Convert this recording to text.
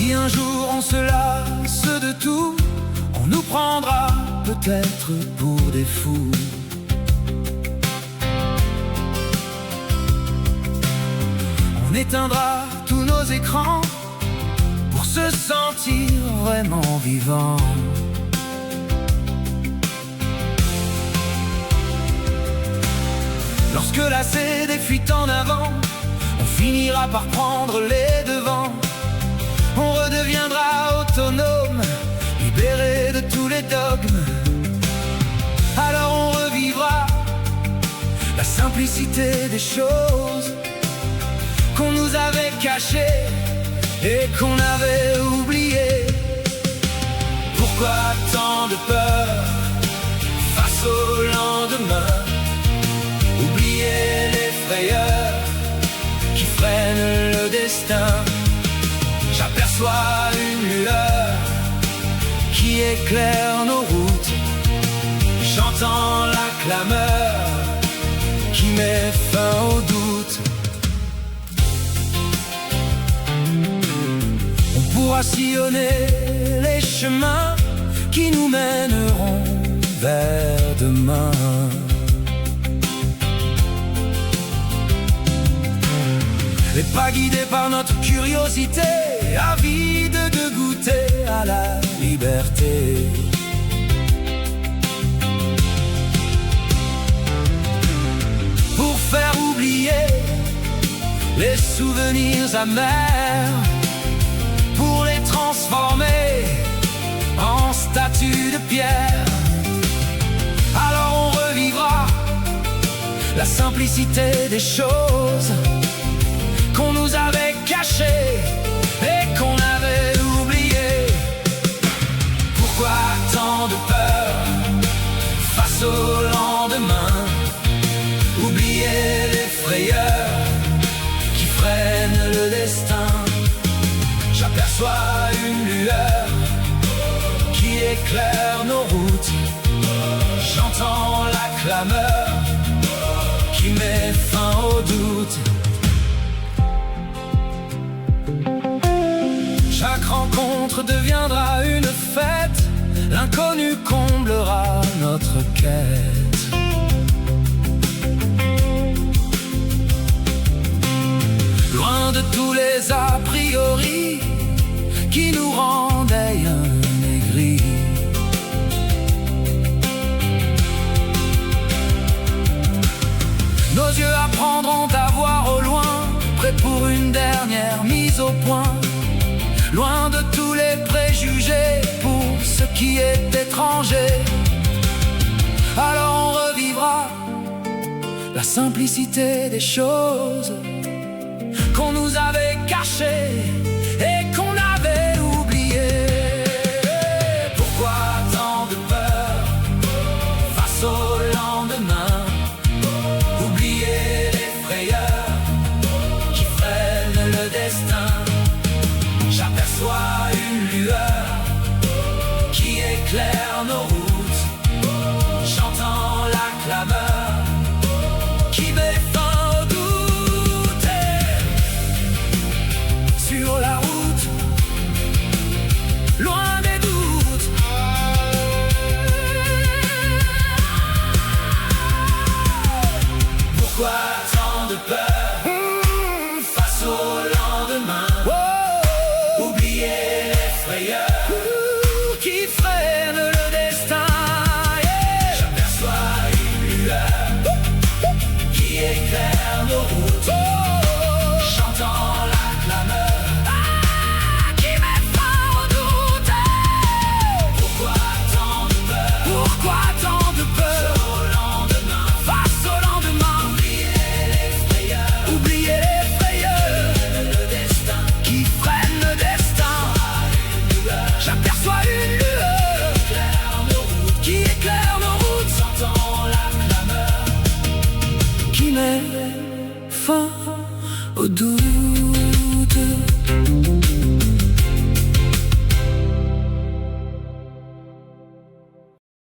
Si un jour on se lasse de tout, on nous prendra peut-être pour des fous. On éteindra tous nos écrans pour se sentir vraiment vivant. Lorsque lassé des fuites en avant, on finira par prendre les devants. On redeviendra autonome, libéré de tous les dogmes. Alors on revivra la simplicité des choses qu'on nous avait cachées et qu'on avait oubliées. Pourquoi tant de peur face au lendemain? Oublier les frayeurs qui freinent le destin. J'aperçois une lueur qui éclaire nos routes. J'entends la clameur qui met fin au doute. On pourra sillonner les chemins qui nous mèneront vers demain. Et pas guidés par notre curiosité, avide de goûter à la liberté. Pour faire oublier les souvenirs amers, pour les transformer en statues de pierre. Alors on revivra la simplicité des choses qu'on nous avait cachées et qu'on avait oubliées. Pourquoi tant de peur face au lendemain? Oublier les frayeurs qui freinent le destin. J'aperçois une lueur qui éclaire nos routes. J'entends la clameur qui met fin au doute. Chaque rencontre deviendra une fête, l'inconnu comblera notre quête. Loin de tous les a priori qui nous rendaient aigris. Nos yeux apprendront à voir au loin, prêts pour une dernière mise au point. Loin de tous les préjugés pour ce qui est étranger. Alors on revivra la simplicité des choses qu'on nous avait cachées